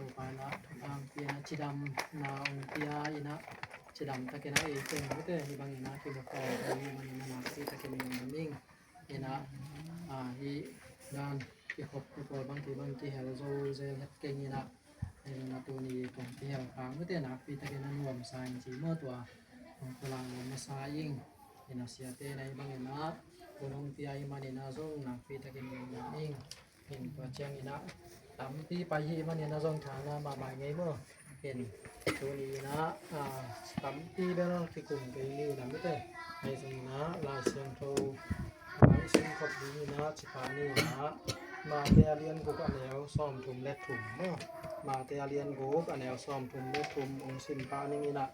tupana ang piana chidam na ang pia ina chidam takena e ken mete ni bang ina ki ko ni man na si takena ning ina hi dan ki hop ko bang ki hel zo ze het ken ina ina tu ni tong ki hel khang mete na pi takena nuam sai chi mo tua ang pulang ma sa ing ina sia te nai bang ina punong pi ai man ina zo na pi takena ning ing pa chang ina tắm tí bay hi mà nên là dòng tháng là mà bài ngay mà hiện tôi đi nó tắm tí bên nó thì cùng cái như là mấy cái hay dùng nó là xem thâu lại xem copy đi nó chỉ phải như nó mà theo liên của anh éo xòm thùng led thùng mà theo liên của anh éo xòm thùng led thùng ông xin pa như là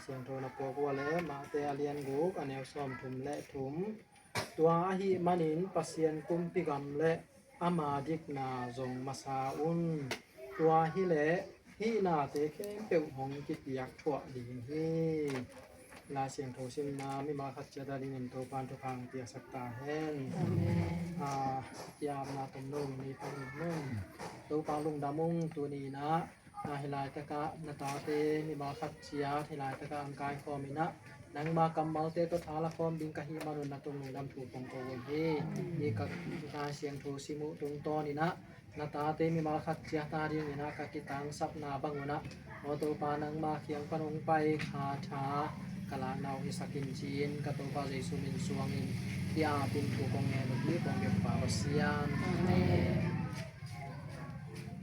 xem thâu nó bỏ qua lẽ mà theo liên của anh éo xòm thùng led thùng tua hi mà nên pasien cũng bị gầm lẽ amadik na zong masaun tua hi le hi na te khem peu hong ki tiak thwa ding hi la siang tho sim na mi ma khat cha da ling to pan to phang tia sakta hen ya na tom no ni pang no to pa lung da mong tu ni na hilai ta ka na ta te mi ma khat chia hilai ta ka ang kai kho mi na nang ma kamal te to thala khom ding ka hi marun na tung dam thu pong ko he ni ka siang tho simu tung to ni na na ta te mi ma khat chia ta ri ni na ka ki tang sap na bang na o to pa nang ma khiang panong pai kha tha kala nau hi sakin chin ka to pa jesu min suang in tia pin thu kong ne ni kong ye pa wasian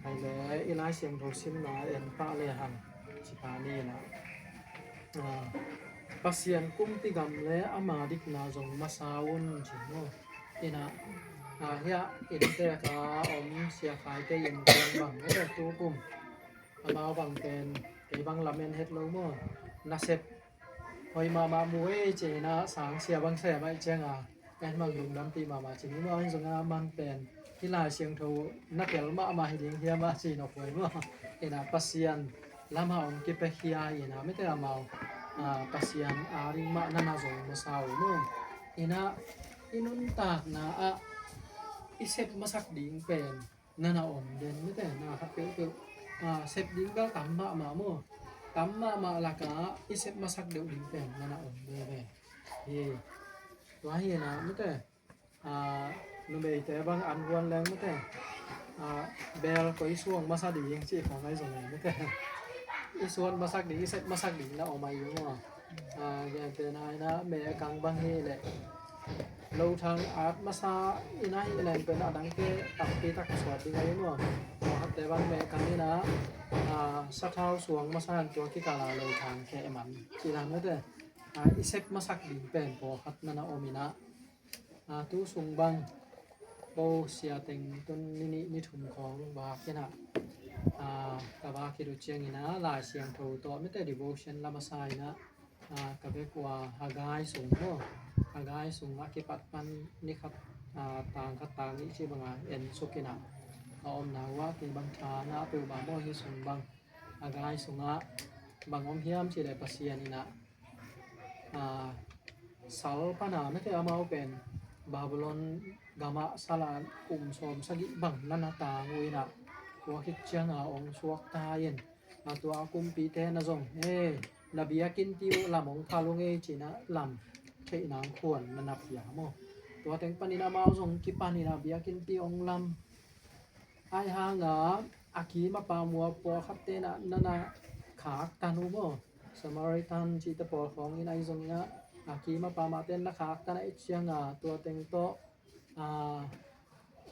ai le ilai siang tho sim na en pa le han chi pa ni na pasien kum ti gam le amadik na zong masaun chino ina hia inte ka om sia khai te yin kong bang le tu kum amao bang pen ke bang lamen het lo mo na sep hoi ma mu e che na sang sia bang se mai cheng kan mang lung dam ti ma chi ni mo hin zong na man pen ti la siang tho na kel ma hi ding hia ma chi no poi mo ina pasien lama om ki pe hia ina me te amao pasien aring ma na zong masaw no ina inun tak na isep masak ding pen na om den me te na khat pe sep ding gal tam ma mo tam ma la ka isep masak deu ding pen na om be be hi wa hi na me te no be te bang an wan lang me te bel ko isuang masa ding chi khong ai zong me te isuan masak ding isep masak ding na omai yo mo ya te na na me kang bang he le lâu thang art masa inai len pen adang ke tapi tak swat ding ai mo hat te ban me kang ni na sa thau suang masa an tuang ki kala lâu thang ke man chi lam me te isep masak ding pen po hat na omina tu sung bang bo sia teng tun ni thum khong ba ke na ka ba ki ru chiang ina la siang tho to me te devotion la masai na ka be kwa hagai sung ho hagai sung ma ki pat pan ni khat tang khat tang ni chi banga en sukina om na wa ki bang tha na pe ba mo hi sung bang hagai sunga bang om hiam chi le pasien ina sal pana me te amao pen babylon gama sala som sagi bang nana ta nguina wa ki chiang ong suak ta yen tu akum pi te na zong la bia kin ti lamong thalung e china lam thei nang khon na nap ya mo to teng panina mau zong ki panina bia kin ti ong lam ai ha nga aki ma pa muwa po khat te na nana khak tanu mo samaritan chi ta por khong in ai zong nga aki ma pa ma ten na khak ta na chiang to teng to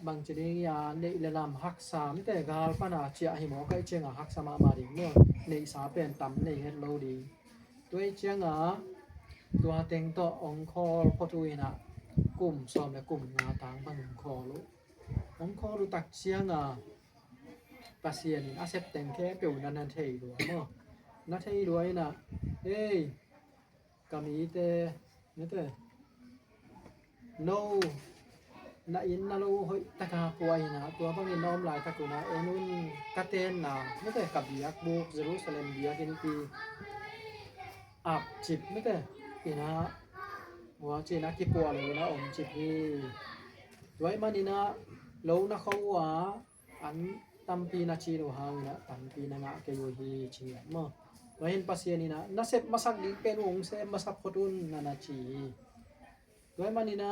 bang chini ya nei le lam hak sa mi te gal pa na chia hi mo kai chenga hak sa ma ding mo nei sa pen tam nei het lo di toi chenga tua teng to ong khol pho tu ina kum som le kum nga tang ban kho lu ong kho lu tak chenga pasien asep teng ke pe u nan thei lu mo na thei lu ina kami te ne te no na in na lo hoi taka puai na tua bang in nom lai takuna enun katen na me te kabiak buk Jerusalem biak in ti ap chip me te ina wa chi na ki puai le na om chip hi wai manina lo na khawa an tampi na chiro hang na tampi na nga ke yo hi chi mo wahin pasien ni na nasep masak di pen ong se masak khotun na na chi doi manina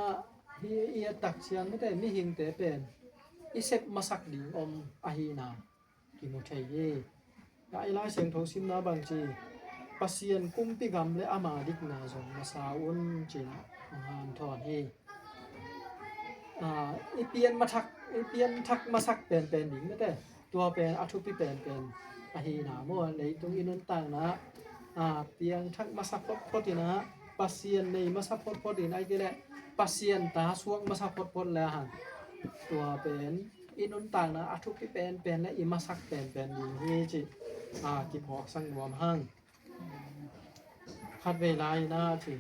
hi ia tak chian me te mi hing te pen isep masak di om ahina ki mo thai ye na ila seng tho sim na bang chi pasien kumpi gam le ama dik na zong masaun chin han thon he ipian mathak ipian thak masak pen pen ding me te tua pen athupi pen pen ahina mo nei tung inun tang na piang thak masak pot ina pasien nei masak pot in ai ke le pasien ta suak masak pot la han tua pen inun tang na athupi pen pen le i masak pen pen ding he chi ki phok sang wam hang khat ve lai na chi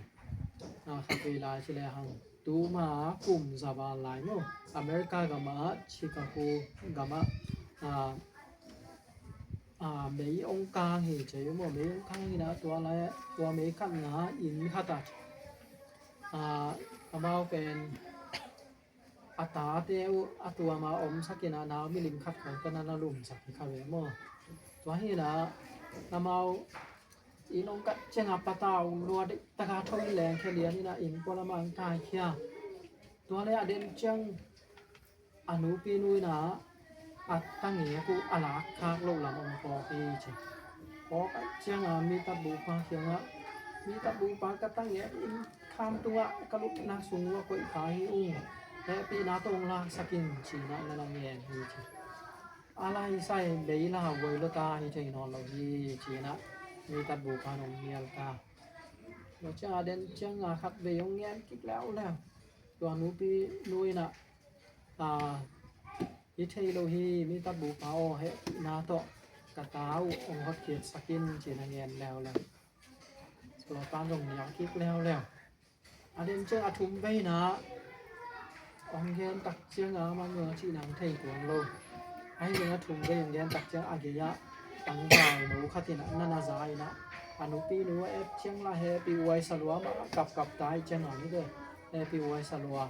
khat ve lai chi le hang tu ma kum zaba lai no america ga ma chicago ga ma mấy ông ca thì chế mà mấy ông ca thì đã tua mấy căn ngã in khát bao pen ata teu atua ma om sakina na milim khat kan kana na lum sak kha ve mo tua hi na namau in ông kat chenga patau lo de taka thoi leng khe lia ni na in pola mang tai khia tua le aden chang anu pi nui na tăng nghĩa ku ala khak lo lam om ko ki che ko ka chang mi ta bu pa khiang a mi ta bu pa ka tăng nghĩa in kham tua ka lu na sung wa ko ka hi u le pi na tong la sakin chi na na nge hi che ala hi sai be la wei lo ta hi che non lo hi chi na mi ta bu pa nong mial ta lo cha den chang khat be yong ngen kik lao la tua nu pi nui na hi thei lo hi mi ta bu pa o he na to ka tau ong hot kiet sakin chi na ngen leo la so pa rong yang kik leo aden che athum bei na ong gen tak chiang ma nge chi nang thei tuang lo ai nge athum bei ong gen tak chiang age ya tang bai no khatina na na zai na anu pi nu ep chiang la he pi wai salwa ma kap tai chen ani de e pi wai salwa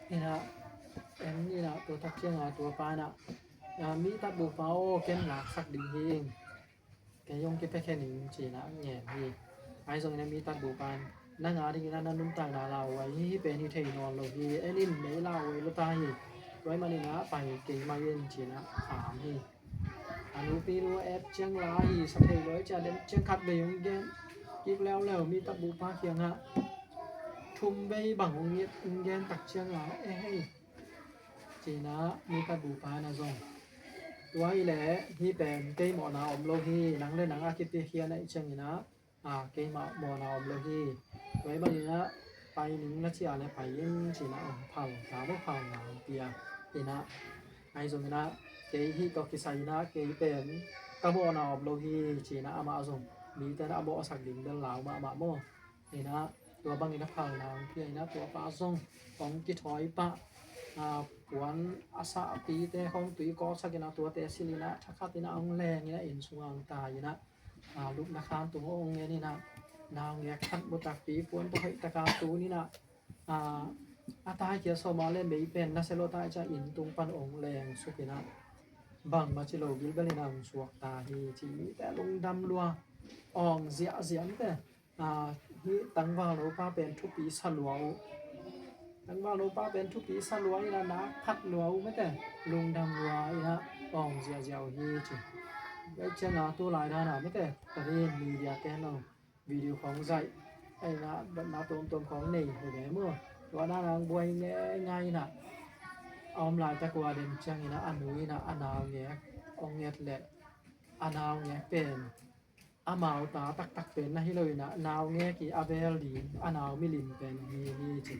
ina em ni na to tak chiang to pa na mi ta bu pa o ken na sak ding hing ke yong ke pe khe ning chi na nge hi ai song na mi ta bu pa na nga ding na na num ta na la wai hi pe ni thei non lo hi enin nei la wai lo ta hi roi ma ni na pai ke ma yen chi na kham hi anu pi ru ep chiang la hi sa thei loi cha den chiang khat be yong gen kik leo mi ta bu pa khiang ha thum bei bang ong yet gen tak chiang la e hei chỉ na mi ta bu pa na zong tua i le hi pen ke mo na om lo hi nang le nang a ki pe khia na chang ina ke ma mo na om lo hi wai ba ni na pai ning na chi a le pai yin chi na om phang ta bo phang na pia ina ai zong ina ke hi to ki sai na ke pen ka mo na om lo hi chi na ama zong mi ta na bo sak ding den lao ma mo ina tua bang ina phang na pia ina tua pa zong ong ki thoi pa puan asa pi te khong tui ko sakina tua te silina thakhatina ong leng ina in sungang ta ina lup na khan tu ong nge ni na naw nge khat bu tak pi puan to hei taka tu ni na ata kia so ma le mei pen na selo ta cha in tung pan ong leng sukina bang ma chi lo gil ba ni na suak ta hi chi te lung dam lua ong zia ziam te hi tang wa lo pa pen thu pi saluau tang wa lo pa pen thu pi salua ina na phat luau me te lung dam lua ina ong zia ziao hi chi cái chân nào tu lại ra nào mới thế cái này media cái nào video phóng dạy hay là vẫn nào tôm phóng này để bé mưa và đang quay nghe ngay nè ông lại ta qua đến chân là ăn núi là ăn nào nghe ông nghe lệ ăn nào nghe bền màu ta tắc bền là hi lời nè nào nghe cái abel đi ăn nào mi lìn bền mi chỉ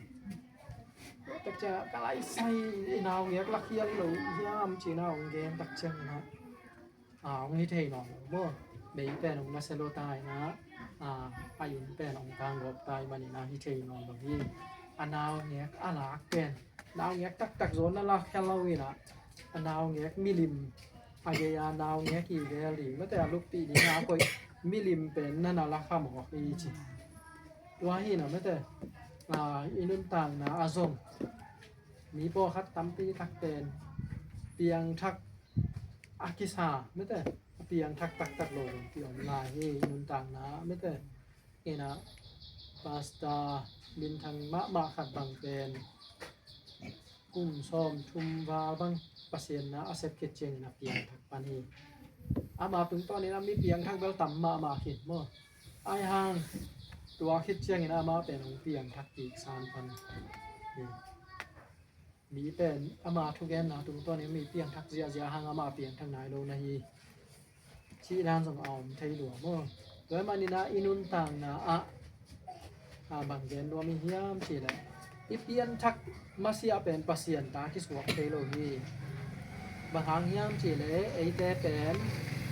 tất cả cái lại say nào nghe là kia lời hiam chỉ nào nghe tắc chân nè ông hi thei no mo be pe no na selo tai na ayin pe no kang gop tai mani na hi thei no lo hi anao nge ala ken naw nge tak zon na la halloween na anao nge milim age ya naw nge ki ve li ma te lu pi ni na koi milim pen na na la kham ho hi chi wa hi na ma te inun tang na azong mi po khat tam pi tak pen piang thak อากิสาไม่แต่เปียงทักตักตักโลงเปียงลายเฮนุนต่างนะไม่แต่เอนะปาสตาบินทางมะขัดบางเป็นกุ้งส้มชุมวาบางปะเซียนนะอาเซปเกจเจงนะเปียงทักปานีอามาถึงตอนนี้นะมีเปียงทักเบลต่ำมาขิดมั่วไอห่างตัวคิดเชียงนะมาเป็นของเปียงทักอีก3,000มีเป็นอามาทุกแกนนะถึงตอนนี้มีเปียงทักเสียห่างอามาเปียงทางไหนโลนะฮีชีด้านส่งเอาไทยหลวงมั่วโดยมันนี่นะอินุนต่างนะบางแกนรวมมีเฮียมสิแหละอีเปียนทักมาเสียเป็นปะเซียนตาที่สวกเทโลฮีบางหางเฮียมสิแหละไอแต่เป็น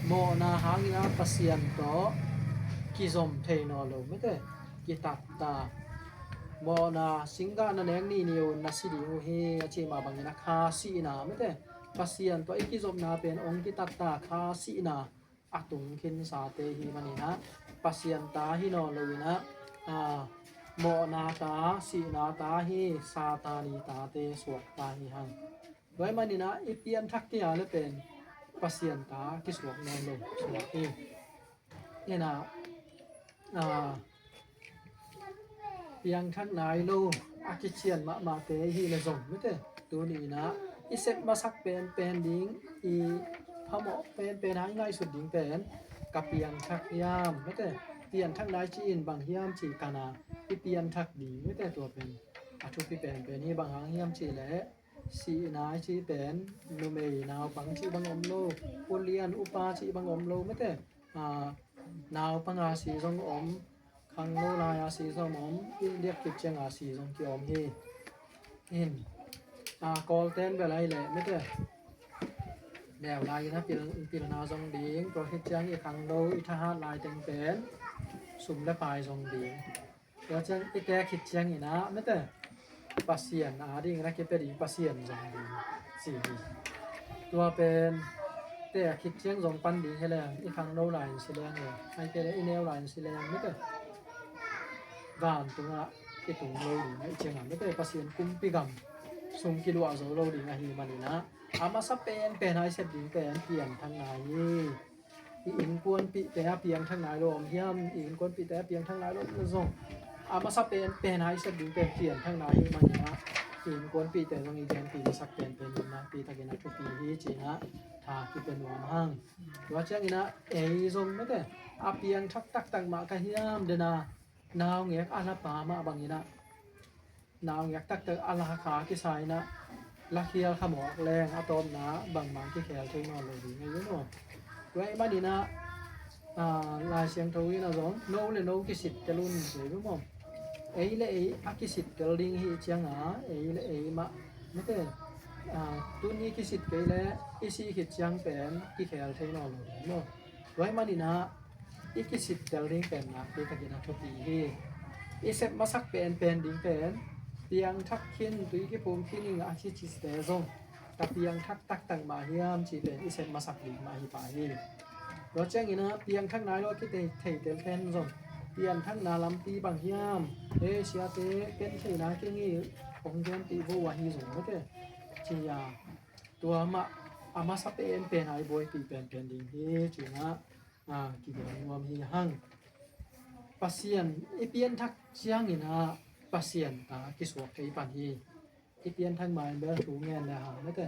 โมนาหางนะปะเซียนก็กิซอมเทนอโลไม่ได้กิตัตตาโมนาสิงกานันเองนี่นิโอนัสิดิโอเฮอเชมาบางนะคาสีนาไม่ได้ปะเซียนตัวไอกิซอมนาเป็นองกิตัตตาคาสีนาอัตุงคินสาเตฮีมันนี่นะปะเซียนตาฮินอโลวินะโมนาตาสีนาตาฮีซาตานีตาเตสวกตาฮีหังไว้มันนี่นะอีเปียนทักที่อะไรเป็นปะเซียนตากิสวกนอนลงสวกฮีเนี่ยนะเปียงทักนายโลอากิเชียนมาเตฮีเลซงไม่เตตัวนี้นะอีเซ็ตมาสักเป็นดิ้งอีพมเป็นหายง่ายสุดดิ้งเป็นกับเปียงทักยามไม่เตเปลี่ยนทักนายจีนบางยามจีกานาที่เปลี่ยนทักดีไม่แต่ตัวเป็นทุกที่เป็นนี่บางหางยามจีแหละสีนายจีเป็นโนเมยนาวบางจีบางอมโลอุเลียนอุปาจีบางอมโลไม่แต่นาวปังอาศีทรงอมคังโนลายอาศีทรงอมเรียกกิจเจงอาศีทรงเกี่ยวอมเฮเห็นกอลเต้นไปไรแหละไม่แต่แนวลายนะปีนนาทรงดีตัวกิจเจงอีคังโลอีทหารลายเต็งเป็นสุ่มและปลายทรงดีแล้วจะไอแกคิดเชียงอีนะไม่แต่ปัสเซียนดิ้งนะคิดเป็นอีปัสเซียนทรงดีสี่ดีตัวเป็นแต่คิดเชียงทรงปันดีแค่แรงอีคังโนไลน์สีแดงเลยไอเป็นอีเนลไลน์สีแดงไม่แต่บ้านตัวไอตรงโลดีไอเชียงไม่แต่ปัสเซียนกุมปีกัมสุ่มกิโลอาโซโลดีนะฮีมันนี่นะมาสับเป็นไอเซตดีเป็นเปลี่ยนทางไหนอินกวนปีแต่เพียงทางไหนลมเฮียมอินกวนปีแต่เพียงทางไหนลมส่งมาสับเป็นให้สดิงเป็นเปลี่ยนทางไหนมันนะอินกวนปีแต่ตรงนี้แกนปีสักเป็นนะปีตะเกียนทุกปีที่จีนะถ้าที่เป็นวันห้างว่าเช่นนี้นะส่งไม่ได้เพียงทักตักตังมากระเฮียมเดนานาวเงี้ยอาลาปามาบางนี้นะนาวเงี้ยตักอาลาขาที่ใส่นะลักเฮียขมอกแรงตอมนะบางที่แขวเทนอนเลยดีไม่รู้เนาะด้วยมาดีนะลายเสียงทวีนะร้องโน้เลยโน้กิสิตจะรุ่นสวยรู้มั้งเลยอากิสิตกระดิ่งฮีเชียงเลยมาไม่เต้ตัวนี้กิสิตไปแล้วอีซีขิดเชียงเป็นที่แขลเทนอนเลยเนาะด้วยมาดีนะอีกิสิตกระดิ่งเป็นนะที่ตะกี้นะทุกทีที่อีเซปมาสักเป็นดิ่งเป็นเตียงทักขินตัวที่ผมที่นี่อาชิจิสเตซงแต่เตียงทักตักตังมาเฮียมจีเป็นอีเซปมาสักดิ่งมาฮิปาฮีรถแจ้งอีนะเพียงทั้งนายรถที่เทเตลเทนส่งเพียงทั้งนาลำตีบางยามเชียเตเป็นที่นาเก่งนี่องเกนตีบัวฮีส่งไม่ใช่จียาตัวมาสับเป็นไอ้บอยปีเป็นดิ่งที่จีนะกี่เดือนรวมฮีหั่งปัสเซียนไอเพียนทักเชียงอีนะปัสเซียนกิสวกไอปันฮีไอเพียนทั้งมาเบลถูเงินเลยฮะไม่ใช่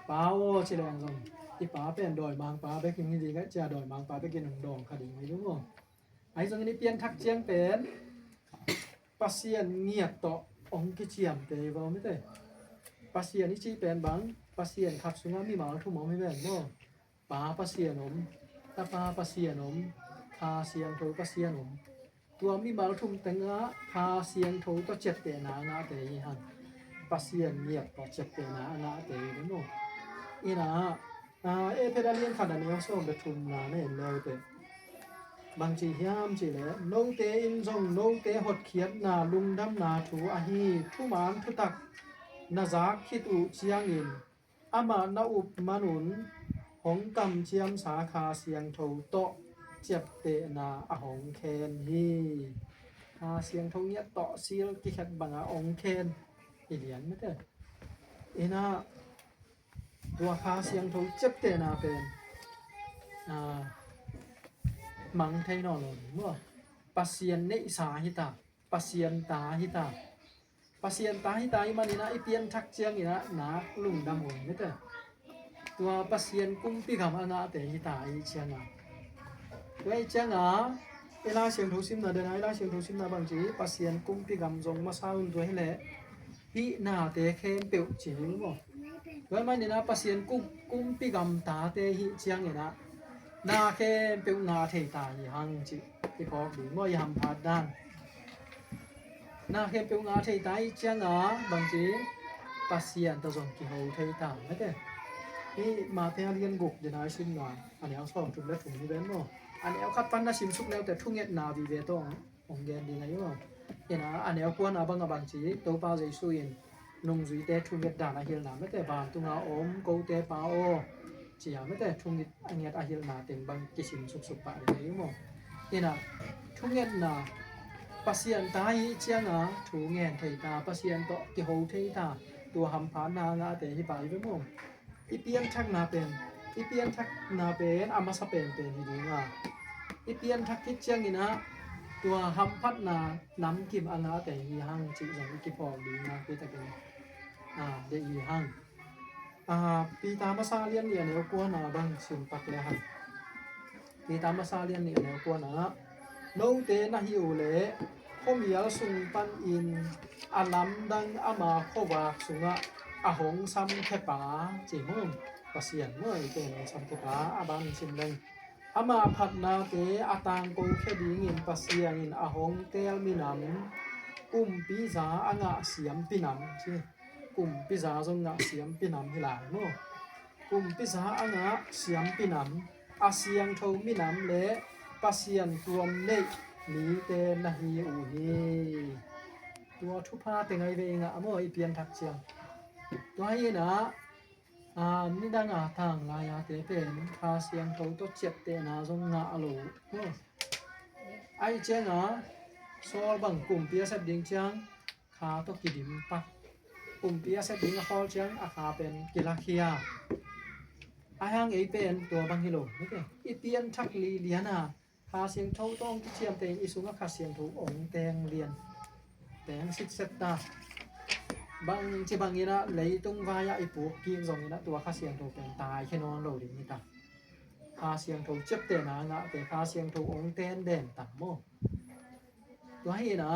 ป้าวเชลงส่งที่ป้าเป็นดอยมังป้าไปกินที่ดีก็จะดอยมังป้าไปกินหงดองคดีไม่รู้มั้งไอ้ตรงนี้เปลี่ยนทักเจียงเป็นปัสเซียนเงียบต่อองค์กิเชียมเตวไม่ได้ปัสเซียนนี่ชีเป็นบังปัสเซียนขับสุนัขมีหมาทุ่มหมอไม่เป็นมั้งป้าปัสเซียนมตาป้าปัสเซียนมคาเซียงโถปัสเซียนมตัวมีหมาทุ่มแต่งะคาเซียงโถต่อเจ็บเตนะงาเตยหันปัสเซียนเงียบต่อเจ็บเตนะงาเตยมั้งอีน่ะเพดานเลียนขนาดนี้เขาส่งไปทุ่มนาเนี่ยเร็วแต่บางทียามจีเลยโนเตอินซงโนเตหดเขียนนาลุงดำนาถูฮีผู้หมานทุตักนาจากคิดอุเชียงอินมานาอุปมานุนหงกำเชียมสาขาเสียงโถโตเจ็บเตนาหงเคนฮีเสียงโถเนี้ยโตซีลกิขัดบังหงเคนอีเหรียญไม่ได้อีน่า ตัวคาเสียงถูเจ็บเตนาเป็นมังไทยนอนเมื่อปัสเซียนเนสาหิตาปัสเซียนตาหิตาปัสเซียนตาหิตามันนี่นะไอเปียนทักเจียงนี่นะนาลุงดำหงไม่เตตัวปัสเซียนกุ้งปีกำอานาเตหิตาอีเชียงอ่ะตัวไอเจียงอ่ะเวลาเสียงถูซิมนะเดินเวลาเสียงถูซิมนะบางทีปัสเซียนกุ้งปีกำจงมาซาอุนตัวให้แหละฮินาเตเข้มเปียวจีรู้บ่ด้วยมันนี่นะปัสเซียนกุ้งปีกำตาเตหิเชียงนี่นะนาเข้มเปียวนาเทตาหิหังจีที่พอดูมั่วยำพาดด้านนาเข้มเปียวนาเทตาอีเชียงอ่ะบางทีปัสเซียนตะจงกิโฮเทตาไม่ได้นี่มาเทียนเรียนกุกเดี๋ยวนะชิมหน่อยอันนี้เอาสองถุงและถุงนี้เว้นบ่อันนี้เอาคัดปั้นนะชิมสุกแล้วแต่ทุ่งเงียดนาบีเวต้ององเกนดีไงบ่เห็นนะอันนี้เอากวนอาบังอาบังจีตัวปลาใจสู้ยินนุ่งจุยเตะทุ่งเงียดด่านอาเฮียนาไม่แต่บางตุงอาอมกูเตะปลาโอจีไม่แต่ทุ่งเงียดอันเงียดอาเฮียนาเต็มบางกิชิมสุกๆปะเดี๋ยวนี้บ่เห็นนะทุ่งเงียดนาปัสเซียนตาอีเจียงอ่ะทุ่งเงียดไทยตาปัสเซียนโตกิโฮไทยตาตัวหำผานางาแต่ที่ไปไปบ่อีเปียนทักนาเป็นอีเปียนทักนาเป็นอามาสเป็นที่ดีว่าอีเปียนทักคิดเชียงนี่นะตัวหำพัดนาน้ำกิมอานาแต่ฮีหังจิจังกิพอดีนะคือตะเป็นเดฮีหังปีตามาซาเลียนเนี่ยกวนนาบังสิมปักเลยหันปีตามาซาเลียนเนี่ยกวนนะโนเตนะฮิโอเลพอมียสุงปันอินอาลัมดังอามาโควาสุงะอาหงซัมเคปาจีมุ่งปัสเซียนเมื่อเป็นซัมเคปาอาบังชิมเลยอามาพัดนาเตอาตังโกเคดีงินปัสเซียงินอาหงเตลมินัมกุมปีซาอ่างะเสียมปินัมใช่กุมปีซาจงงะเสียมปินัมที่หลังเนาะกุมปีซาอ่างะเสียมปินัมอาเซียงโทมินัมเละปัสเซียนรวมเนกนีเตนะฮีอูฮีตัวทุพาเตงไอเวงะอโมอีเปียนทักเชียงตัวให้นะนี่ดังทางลายาเตเป็นคาเสียงเขาตัวเจ็บเตนาจงงะอโลไอเจียงโซลบังกลุ่มเปียเสดิงเจียงคาตัวกิดิมปักกลุ่มเปียเสดิงฮอลเจียงอาคาเป็นกิลาเคียอาหังเอเป็นตัวบังฮิโลนี่เป็นอีเปียนทักลีเลียนาคาเสียงเขาต้องที่เชียมเตงอีสุงคาเสียงถูกองแตงเลียนแตงสิเซตตาบางที่บางนี้นะเลยตรงวายไอปูกินตรงนี้นะตัวคาเสียงถูกเป็นตายแค่นอนโหลดนี่ตาคาเสียงถูกเจ็บเตนางะแต่คาเสียงถูกองเตนเด่นต่ำโมตัวให้นะ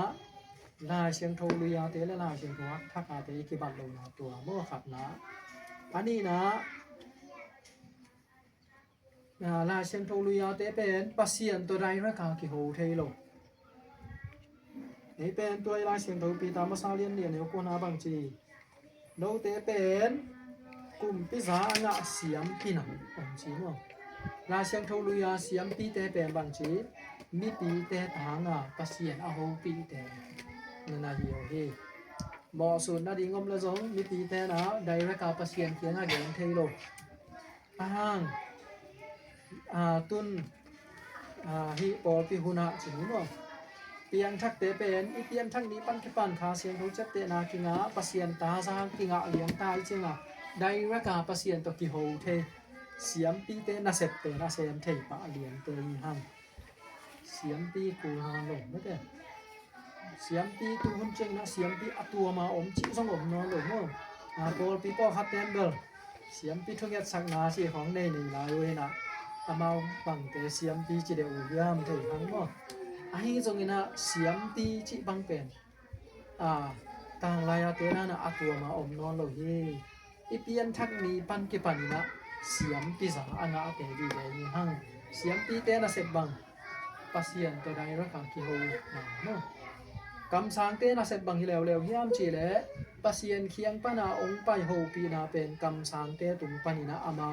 ลายเสียงถูกลุยาเตและลายเสียงถูกทักอาเตกิบัตลงนะตัวโมขับนะอันนี้นะลายเสียงถูกลุยาเตเป็นปัสเซียนตัวใดระกากิโฮเทโลนี่เป็นตัวลายเสียงถูกปีตามมาซาเลียนเนี่ยกวนอาบังจีโนเตเป็นกลุ่มพิษางะเสียมปีหนังบังจีเนาะลายเสียงถูกลุยาเสียมปีเตเป็นบังจีมีปีเตทางปัสเซียนอาโฮปีเตนั่นน่ะเหี่ยวเฮหมอสุนน่ะดีงมละจงมีปีเตนะไดเรกาปัสเซียนเคียงเกนเทโลอ้างตุนฮิปอปิหุนะจิเนาะเปียงทักเตเป็นอีเปียนทักนี้ปันคิปันคาเสียงถูกจับเตนากิงะปัสเซียนตาซางกิงะเลียงตายจิงะไดเรกาปัสเซียนตกิโฮเทเสียมปีเตนะเสร็จเตนะเซมเทปะเลียงเตยหังเสียมปีกูนอนลงไม่ได้เสียมปีตูหุ่นเจงนะเสียมปีอัตัวมาอมจิสงบนอนลงมั้งโบลปีป้อคัดเต็มเบลเสียมปีทุกอย่างสักนาสิของในนี่ลายเวนะอามาบังเตเสียมปีจิเดอุยามเทหังมั้งไอ้ตรงนี้นะเสียมปีจิบังเป็นต่างลายเตนะนะอัตัวมาอมนอนลงเฮอีเปียนทักมีปันกิปันนะเสียมปีสาอ่างเตดีเลยนี่หังเสียมปีเตนะเสร็จบังปัสเซียนตัวใดรักษากิโฮเนาะกำสังเตนะเสร็จบังฮิเลวเลวฮิามจีเลปัสเซียนเคียงปนาองไปโฮปีนาเป็นกำสังเตตุงปนินะอามา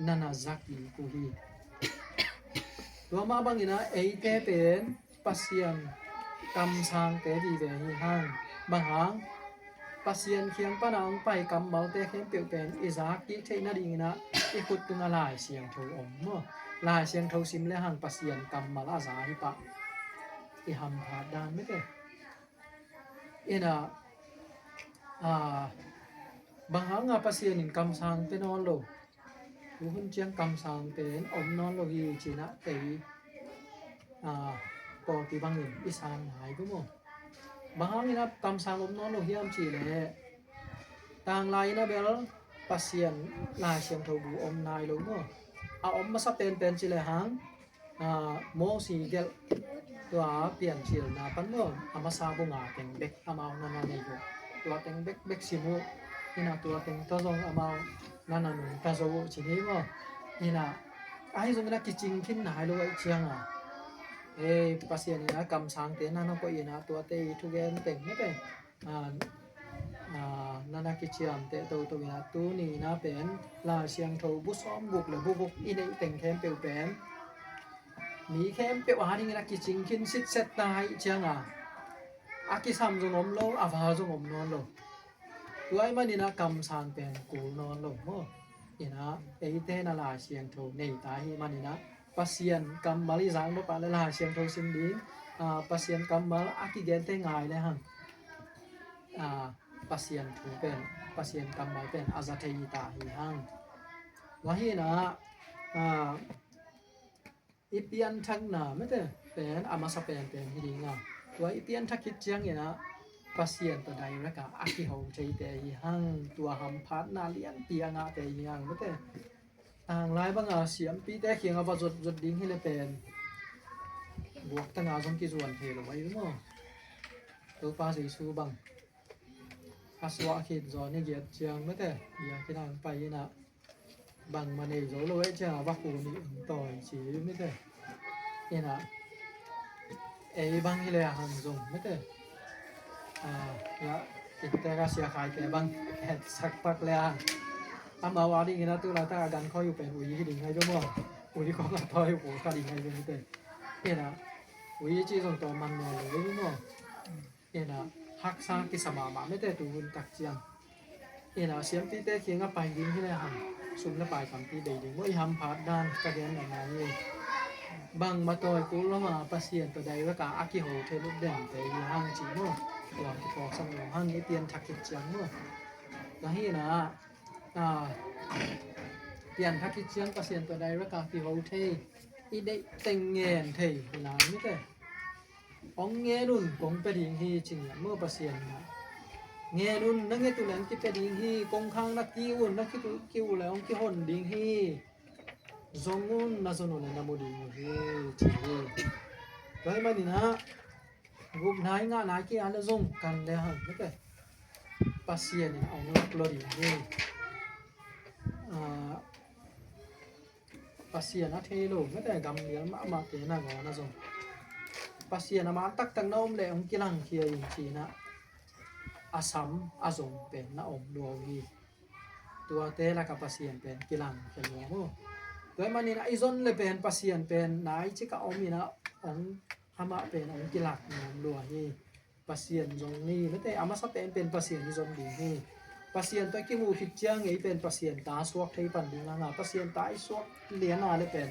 นานาซักีกูฮีตัวมาบังอินะเอเตเป็นปัสเซียนกำสังเตดีเวฮิหังบังหังปัสเซียนเคียงปนาองไปกำเมาเตเข้มเปียวเป็นอิซักกิเทนาดีนะอีขุดตุงลายเสียงโทอมเนาะลายเสียงโทซิมและหังปัสเซียนกำมาลาซาฮิปะอีหัมพาดานไม่ได้บางหางปัสเซียนกำสังเตนอนโล tu hun chiang kam sang pen om non lo hi china te po ti bang in isan hai ku mo bang ina kam sang om non lo hiam chi le tang lai na bel pasien la siam tho bu om nai lo mo om ma sa pen chi le hang mo si gel ตัวเปลี่ยนชื่อนะปันเมื่ออามาซาบุงาเต็งเบ็กอามานานาเนโกตัวเต็งเบ็กซิมุนี่นะตัวเต็งตอซองอามานานานุตาโซชินี้ว่านี่นะไอ้ซงนะกิจิงคินหายโลไอ้เจียงอ่ะปัสเซียนี่นะกำสังเตนานะก็อีนะตัวเตทุเกนเต็งไม่เป็นนานากิจิอัมเตตัวนะตัวนี้นะเป็นลาเชียงโทบุซ้อมบุกหรือบุกอีในเต็งแคมเปลเป็นมีแค่เปียวหานี่นะกิจิงคินซิดเซตตายเจียงอ่ะอากิซัมจงอมโลอาฟาจงอมนอนโลตัวไอ้มันนี่นะกำสางเป็นกูนอนโลโมนี่นะเอเตนาลาเชียงโทในตาฮีมันนี่นะปัสเซียนกำมาลิสังบ่ปะลาเชียงโทซินดินปัสเซียนกำมาอากิเกนเตงายเลยหั่นปัสเซียนถูเป็นปัสเซียนกำมาเป็นอาซาเทยิตาฮีหั่นว่าฮีนะอีเปียนทักหนาไม่แต่เป็นอามาสเปนเป็นที่ดีงามตัวอีเปียนทักคิดเจียงเนี่ยนะปัสเซียนตัวใดแล้วก็อากิเฮาใจแต่หังตัวหำพัดนาเลียนเปียงาแต่ยังไม่แต่ต่างหลายบางเสียมปีแต่เขียงเอาว่าจดดิ้งให้เลยเป็นบวกตั้งสงกิส่วนเทลงไว้มั้งตัวปลาสีชูบังอาสวะคิดจอนี่เกียรเจียงไม่แต่อยากที่นั่งไปนะบังมาในโซโลเวจ้าว่ากูนี่ต่อยชีไม่ได้นี่นะบังที่เลยหันจงไม่ได้แล้วแต่ก็เสียหายแต่บังสักพักแล้วมาวาดีนะตัวเราถ้าดันเขาอยู่เป็นอุ้ยที่ดิ่งให้ด้วยมั้งอุ้ยของต่อยหัวก็ดิ่งให้ด้วยไม่ได้นี่นะอุ้ยจีส่งตัวมันนอนเลยด้วยมั้งนี่นะฮักซากิสมามาไม่ได้ตัวหุ่นตักเจียงนี่นะเสียงปีแต่เคียงก็ไปดิ่งที่เลยหันสุนละปายคำที่ใดดึงว่าหำพาดด้านกระเด็นออกมานี่บังมาต่อยกูแล้วมาปัสเซียนตัวใดว่าก็อากิโฮเทลุเด่นแต่หังจีโน่ตัวที่พอสมองหังนี้เปลี่ยนทักกิจจังโน่แล้วนี่นะเปลี่ยนทักกิจจังปัสเซียนตัวใดว่าก็อากิโฮเทอีได้เต็งเงินเทหลานไม่ได้องเงินนุ่นกงไปดิ่งที่จริงเมื่อปัสเซียนนะเงี้ยนุ่นนักเงี้ยตัวนั้นคิดไปดิ่งที่กงข้างนักกิ้วนักกิ้วแล้วกี่คนดิ่งที่จงุนน่าสนุนน่ามุดิ่งที่จีไว้มานี่นะรูปนายงานายกี่อันละจงกันเลยฮะไม่เป็นปัสเซียนเอาเงินกลอดิ่งที่ปัสเซียนนะเทโลไม่แต่กำเลี้ยงมาเตน่างอนะจงปัสเซียนมาตักตั้งน้อมเลยองกิลังเคียยิงชีนะอาสัมอาสงเป็นนะอมดวงีตัวเตละกับปัสเซียนเป็นกิลังเป็นหัวโมโดยมันนี่นะไอซอนเลยเป็นปัสเซียนเป็นนายชิกะอมีนะองฮามาเป็นองกิลักนอมดวงีปัสเซียนจงนี่ไม่แต่อามาสับเป็นปัสเซียนที่จงดีนี่ปัสเซียนตัวกิมูผิดเจียงไอเป็นปัสเซียนตาสวกไทยปันดีงาปัสเซียนตาไอสวกเลียนนาเลยเป็น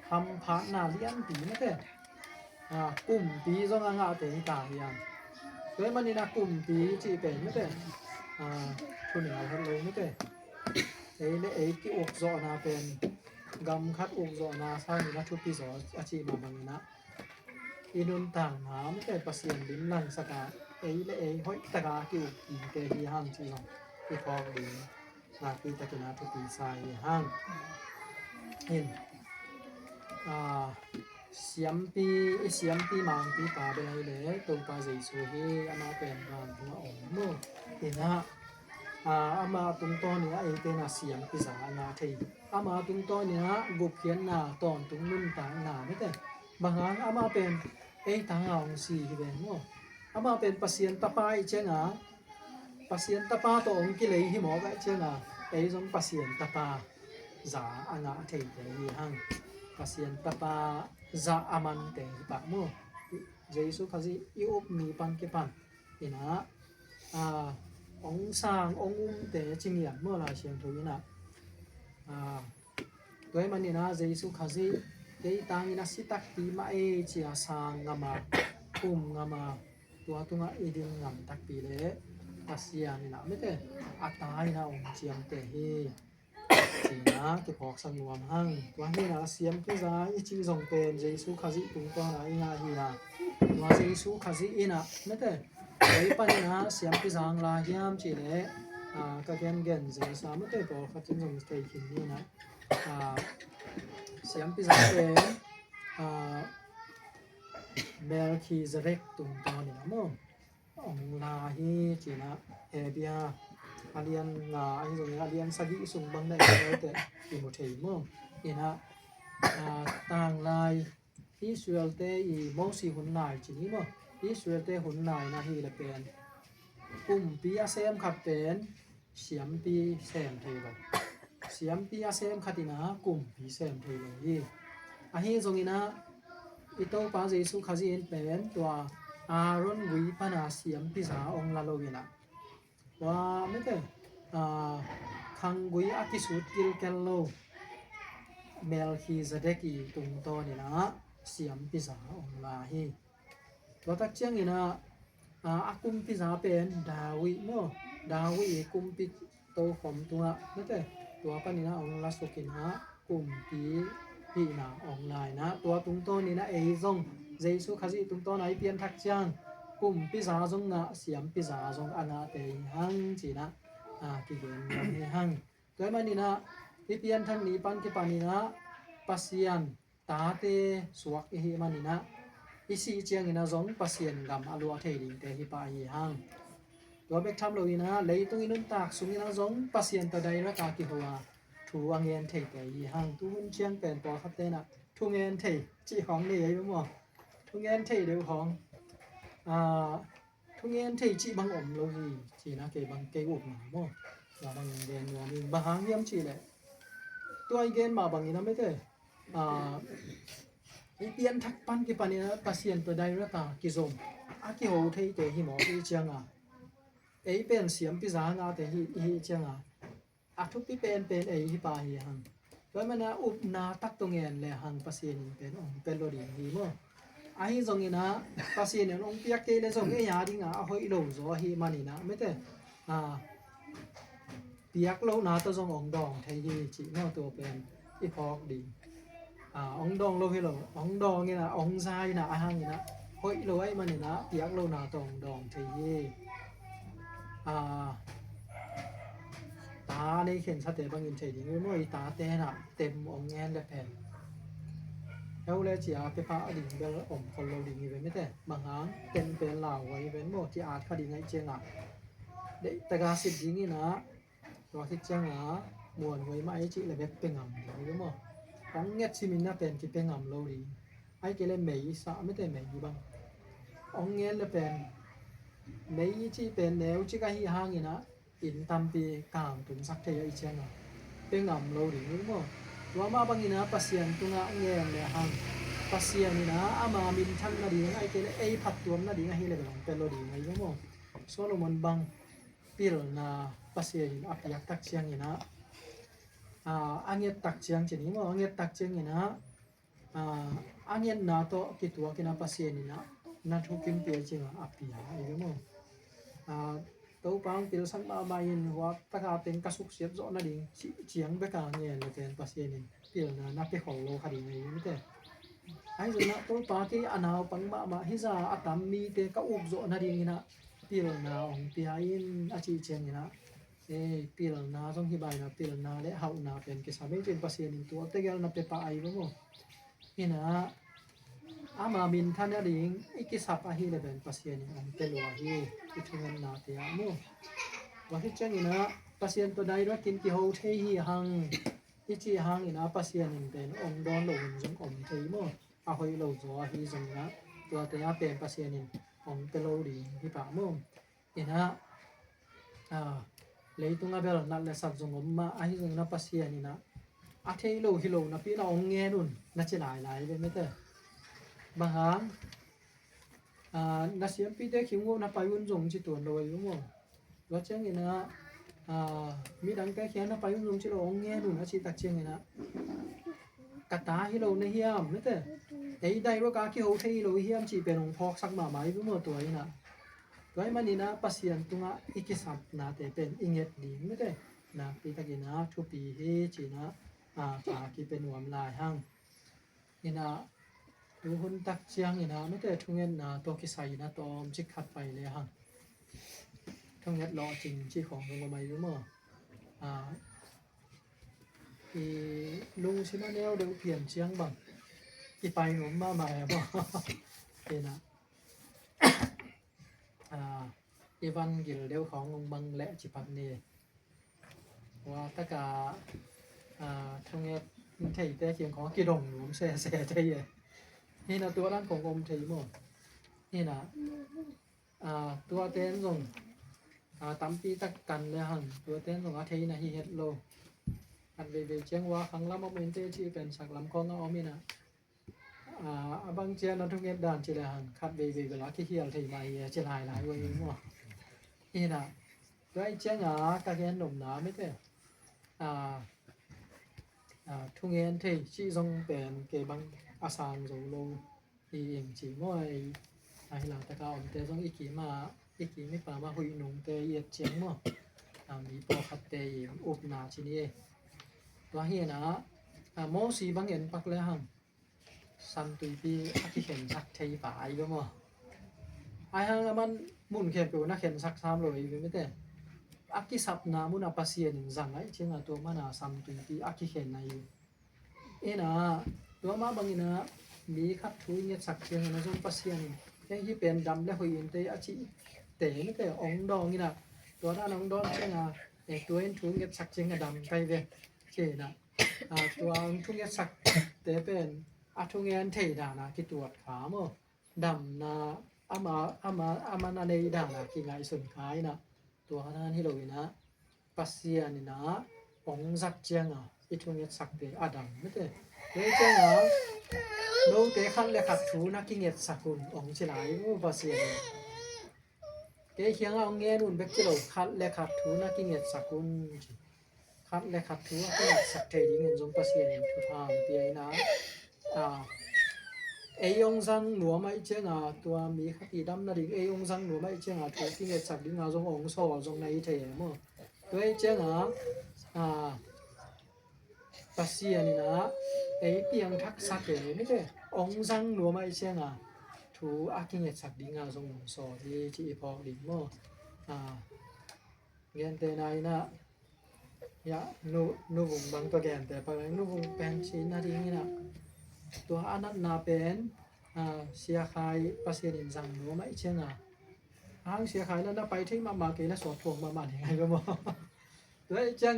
ทำพานาเลียนปีไม่แต่กลุ่มปีจงงาแต่ตาอย่างโดยมันนี่นะกลุ่มปีจีเป็นไม่เป็นคนเหนือคนเลยไม่เป็นที่อกจอนาเป็นกำคัดอกจอนาสร้างนะทุกปีสออาชีพมาบังนะอีนุนต่างหาไม่เป็นปัสเซียนลิ้นลังสกาห้อยตะกากิวอีเตฮีห้างจีนที่ฟองดีนาปีตะกินาทุกปีสายห้างเห็นเสียมปีมังปีป่าไปเลยตรงปลาใส่สูฮีอามาเป็นบางหัวอ่อนโม่เห็นนะอามาตรงต้นเนี่ยเป็นเสียมปีศาจนาทีอามาตรงต้นเนี่ยกุบเขียนหน้าตอนตรงนุ่นต่างหน้าไม่แต่บางครั้งอามาเป็นต่างเอาสีเป็นโม่อามาเป็นปัสเซียนตะปายเจ้าปัสเซียนตะปาตัวองค์กิเลสหิมอไว้เจ้าสมปัสเซียนตะปาจ่าอาณาเทยที่ห้างปัสเซียนตะปาza aman te pa mo jesu khazi iop mi pan ke pan ina ong sang ong te chingya mo la siam tho ina toy manina jesu khazi te tang ina sitak ti ma chia sang ngama ngama tua tunga iding ngam tak pi le pasian ina mete atai na ong chiam te hi จีนะกิพอกสังนวมหังตัวนี้นะเสียมพิซาอิจิจงเป็นเยซูคาซิตุงตัวนะอิงาฮีนะตัวเยซูคาซิอินะไม่ได้ไอ้ปนี่นะเสียมพิซางลาฮิามจีเล่ก็เกนเกนเจสาไม่ได้บอกเขาจึงจงสเตย์กินนี่นะเสียมพิซาเป็นเมลคีเซเรกตุงตัวนี่นะมั้งองลาฮีจีนะเอเบียalian nga ai rồi alian sagi sung bang dai te imo thei mo ina tang lai Israel te I mosi hun nai chi ni mo Israel te hun nai na hi la pen pi asem khat pen siam pi sem thei lo siam pi asem khatina pi sem thei lo hi a hi zong ina ito pa jesu khaji en pen twa Aaron wi pana siam pi za ong la lo inaว่าไม่ได้คังกุยอากิสุดกิลแกลโลเมลคีซาเดกีตุงโตนี่นะเสียมพิซาองลาฮีตัวตักเจียงนี่นะอากุมพิซาเป็นดาวิโมดาวิกุมปิโตขอมตัวไม่ได้ตัวปนี่นะองลาสุกินะกุมปีปีนะองลายนะตัวตุงโตนี่นะเอซงเยซูคาซิตุงโตไหนเปลี่ยนทักเจียงกุมพิซาจงนะเสียมพิซาจงอนาเตหังจีนะกิเกนเฮหังตัวมันนี่นะที่เปลี่ยนทั้งนี้ปันที่ปานี่นะปัสยันตาเตสวกเฮมันนี่นะอิสิเจียงนี่นะจงปัสยันกำอลัวเทลิงเตฮิปาเฮหังตัวเบกทำเลยนะเลยตรงนี้นั่นตากสุนี่นะจงปัสยันตัวใดรักากิหัวถูอังเงินเทเตฮิหังตู้หุ่นเชียงเป็นปอคับเตนะทุ่งเงินเทจีของนี่ยังมั้งทุ่งเงินเทเดียวของทุกเงินที่จีบังอมโลหีจีนะเกบังเกอุบหนาบ่ว่าบังเดนว่ามีบางหางเยี่ยมจีแหละตัวไอเกนมาบางนี้นะไม่ได้ไอเปลี่ยนทักปันกี่ปันนี้นะปัสยันตัวใดรักากิซมอากิโหเทเตหิหมอที่เจียงไอเป็นเสียมพิซางาเตหิเจียงทุกที่เป็นไอหิปาหิหังแล้วมันนะอุบนาตักตรงเงินเลยหังปัสยันเป็นโลดีหิมั้งไอ้จงนี่นะภาษีเนี่ยองเปียกเกเลยจงไอ้ยาดิงอ่ะหอยโลโซฮีมันนี่นะไม่แต่เปียกโลนาตัวจงองดองไทยจีเนาะตัวเป็นอีพอกดีองดองโลให้โลองดองนี่นะองซายนะอาหังนี่นะหอยโลไอ้มันนี่นะเปียกโลนาตองดองไทยตาในเข็นสเตบังอินไทยดีเมื่อตาเต้น่ะเต็มองแงนและแผ่นเอาเลยจีอาไปพาอดีตเบลอมคนเราดีงี้ไปไม่แต่บางครั้งเป็นเหล่าไว้เป็นหมดที่อาจคดีไงเจียงเด็กแต่การสิทธิ์นี้นะตัวที่เจียงมวนไว้มาไอจีเลยแบบเป็นงำดีรู้มั้งของเงียบชิมินน่ะเป็นที่เป็นงำเราดีไอเกเลยไม่สะไม่แต่ไม่อยู่บ้างองเงี้ยเลยเป็นไม่ที่เป็นแนวที่ก็ฮีห่างนี่นะอินตามปีกลางถึงสักเทียไอเจียงเป็นงำเราดีรู้มั้งว่ามาบางทีนะปัสยันตัวเงี้ยเลยหังปัสยันนี่นะอามามินทันนาดีไอเกลไอพัดตัวนาดีไงเฮเลบังเป็นโลดีไงยังมั้งโซโลมอนบังพิลนาปัสยันอัพยักตักเชียงนี่นะอันเงี้ยตักเชียงเจนี่มั้งอันเงี้ยตักเชียงนี่นะอันเงี้ยนาโตกิตัวกินาปัสยันนี่นะนาทุกินเปียจิงอัพยาไอ้ยังมั้งตัวปังพิลสันมาไม่ยินว่าตะการเป็นกระสุกเสียบโซนาดีเชียงเบกาเนี่ยเลยเป็นปัสยันนี่พิลนานับไปของโลคดีไงไม่แต่ไอ้ส่วนนั้นตัวปาที่อนาวปังมาฮิซาอัตามมีเตก็อุบโซนาดีนะพิลนาองพิหายินอาชีเชียงนี่นะพิลนาต้องที่ใบนะพิลนาและเฮานาเป็นกิสาไม่เป็นปัสยันนี่ตัวเตก็นับไปปะไอ้บ้างมั้งนี่นะอามามินท่านนี่อีกสับอาฮีเลยเป็นปัสยันนี่เป็นว่าฮีที่ทุ่งนาเตียมั้งว่าที่เจ้านี่นะปัสยันตัวใดว่ากินกี่โฮเทฮีหังอีจีหังนี่นะปัสยันนี่เป็นองดอนโลงจงอมเทยมั้งอาหอยโลโซอาฮีจงนะตัวเตียเป็นปัสยันนี่องเป็นโลดีที่ป่ามั้งนี่นะเลยตรงนั้นเบลนั่นแหละสับจงอมมาอาฮีจงนะปัสยันนี่นะอาเทยโลฮิโลนะพี่เราองเงี้ยนุ่นน่าจะหลายเป็นไม่เตบางครั้งนักเสียงปีเตขิงว่านับไปวุ่นจงจิตตัวโดยรู้มั้งว่าเจ้านี่นะมีดังแก่เขียนนับไปวุ่นจงจิตเราองเงี้ยนุ่นอาชีตักเชียงนี่นะกระตาฮิโลในเฮียมไม่เตไอ้ได้รู้กาคิโฮเทฮิโลเฮียมจีเป็นองพอกสักมาไหมรู้มั้งตัวนี้นะตัวมันนี่นะปัสยันตัวอีกสับนาแต่เป็นอิงเงดดีไม่เต na pi ta gina thu pi hi china pa ki pen wam lai hang ina tu hun tak chiang ina me te thungen na to ki sai na tom chi khat pai le hang thong net lo jing chi khong ngom mai ru mo i lung si ma neo đều phiền chiang bằng i pai ngom ma mai bo ina Ivan gil đều khong ngom bang le chi pat ni wa ta ka thong net thei te chiang khong ki dong ngom se se thei yeนี่นะตัวร้านของอมเทยหมดนี่นะตัวเต้นส่งตั้มปีตักกันเลยหังตัวเต้นส่งอาเทยนะฮีเฮ็ดโลอันเบเบเจียงว่าครั้งละมาเป็นเตที่เป็นสักลำคองเอามีนะบางเจียนทุกเฮ็ดด่านจิเลยหังคัดเบเบเวลาขี้เหี่ยวเทยมาเฮียจิหลายหลายวันหมดนี่นะตัวไอ้เจียงกะเห็นหนุ่มหนาไม่เต้ทุกเฮ็ดเทยที่ส่งเป็นเกบังอาสานโซโลอีเองจีง่อยไอ้หลังตะกาอมเตซงอีกีไม่ป่ามาหุยหนุ่มเตเอียดเจียงมั่วมีปอขัดเตยอุบนาชินี่ตัวเฮียนะโมสีบางเห็นปักเลยหังสันตุยปีอากิเข็นสักเทยป่าอีกมั่วไอ้หังมันมุนเข็นไปนะเข็นสัก3เลยไม่แต่อากิสับนามุนอาปาเซียนจังไอ้เจียงตัวมันสันตุยปีอากิเข็นในนะตัวมาบางนะมีคัดทุยเงียสักเชียงนะจงปัสเซียนยังที่เป็นดำและหอยเตอาชิเตนี่แต่องดองนี่นะตัวด้านองดองเชียงตัวเห็นทุยเงียสักเชียงดำไปเว้เจนะตัวทุยเงียสักเตเป็นทุยเงียเทดานะที่ตรวจขาโมดำนะอามานาเนดานะที่ไงส่วนขายนะตัวนั้นที่เราเห็นนะปัสเซียนนี่นะองสักเชียงอีทุยเงียสักเตดำไม่แต่เฮ้ยเจ้าโน้ตเตะขัดและขัดถูนักกินเงียสกุลองชิลายมูบาเซียนเกยเขียงเอาเงี้ยนุ่นเบกจิโลขัดและขัดถูนักกินเงียสกุลขัดและขัดถูนักกินเงียสักเทดิเงินจงบาเซียนทุทางเปียนะยงซังหนัวไม่เจ้าตัวมีขัดอีดำนาดิยงซังหนัวไม่เจ้าถูกินเงียสักดิงาจงองโซ่จงในเทมั้งตัวเจ้าปัสเซียนี่นะเปียงทักษะเตไม่ใช่องซังหนัวไม่เชียงถูอากิเงสักดิงาทรงสอที่พอดิมเรียนเตนายนะยะนูบุงบางตัวแกนแต่ปะนูบุงเป็นชิ้นนาทีนี่นะตัวอนัตนาเป็นเสียขายปัสเซียนินซังหนัวไม่เชียงหางเสียขายแล้วนะไปที่มาเกนะสอดทวงมายังไงก็บ่ด้วยเจ้า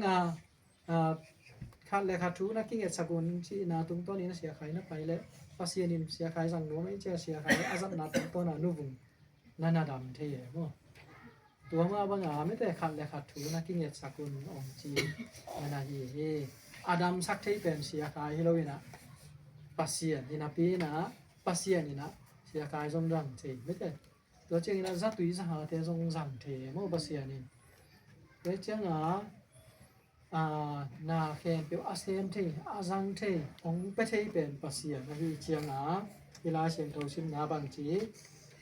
คัดและคัดถูนักกินเงสกุลที่นาตุงต้นนี้นะเสียขายนะไปแล้วปัสเซียนิมเสียขายสั่งหนูไม่เชื่อเสียขายอาซับนาตุงต้นน่ะนูบุงนาดำเที่ยมั้งตัวมาบางไม่แต่คัดและคัดถูนักกินเงสกุลองจีนาฮีอาดัมสักที่เป็นเสียขายให้เราเนี่ยนะปัสเซียนนี่นะปีนะปัสเซียนนี่นะเสียขายทรงรังเที่ยไม่แต่ตัวเจ้านี่นะจัตุยสหเททรงรังเที่ยมั้งปัสเซียนนี่ตัวเจ้านาเคนเปียวอาเซียนที่อาซังที่องเปเทเป็นปัสเซียนนะพี่เจียงเวลาเสียงโทชิมนาบางจี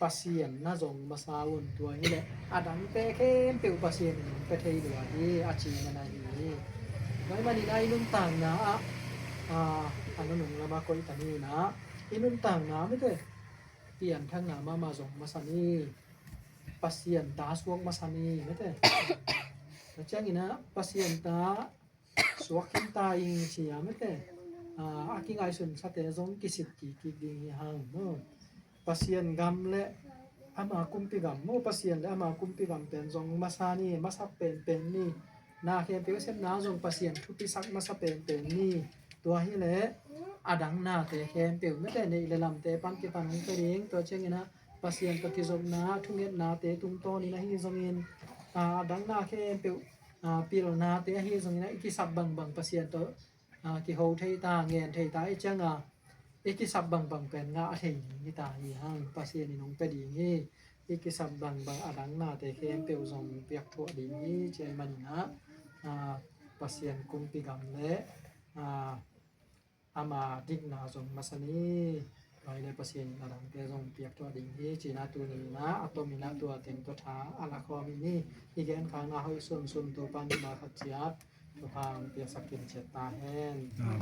ปัสเซียนน่าจงมาซาวนตัวนี้แหละดังเปเคนเปียวปัสเซียนเปเทตัวที่อาจีนานานี้ไว้มานี่ได้นุ่มต่างนะอันนั้นหนุ่มละมาคุยตานี่นะอีนุ่มต่างนะไม่ได้เปลี่ยนทั้งนามาจงมาซานี่ปัสเซียนตาสวงมาซานี่ไม่ได้Macam ini na pasien ta suakin ta ing siya mete aking aisun sa te zong kisit ki ding hang no pasien gam le ama kumpi gam mo pasien le ama kumpi gam pen zong masani masak pen ni na khen pe sem na zong pasien thupi sak masak pen ni tua hi le adang na te khen pe mete nei le lam te pan ki pan ke ding to cheng ina pasien ka ki zong na thunget na te tum to ni na hi zong inดังนาแค่ปีลนาเตะฮีซงนะอีกิสับบังpasien to ki ho thei ta ngen thei ta chang iki sab bang pen nga thei ni ta hi hang pasien ni nong pe di ni iki sab bang adang na te khem pe zong piak tho di ni che man na pasien kum pi gam le ama dik na zong masani kai le pasien aram ke jong piak to ding hi china tu ni na atomina tu aten to tha ala kho mi ni igen khang na hoi sun sun to pan ma khat chiat to phang pia sakin chet ta hen อ๋อ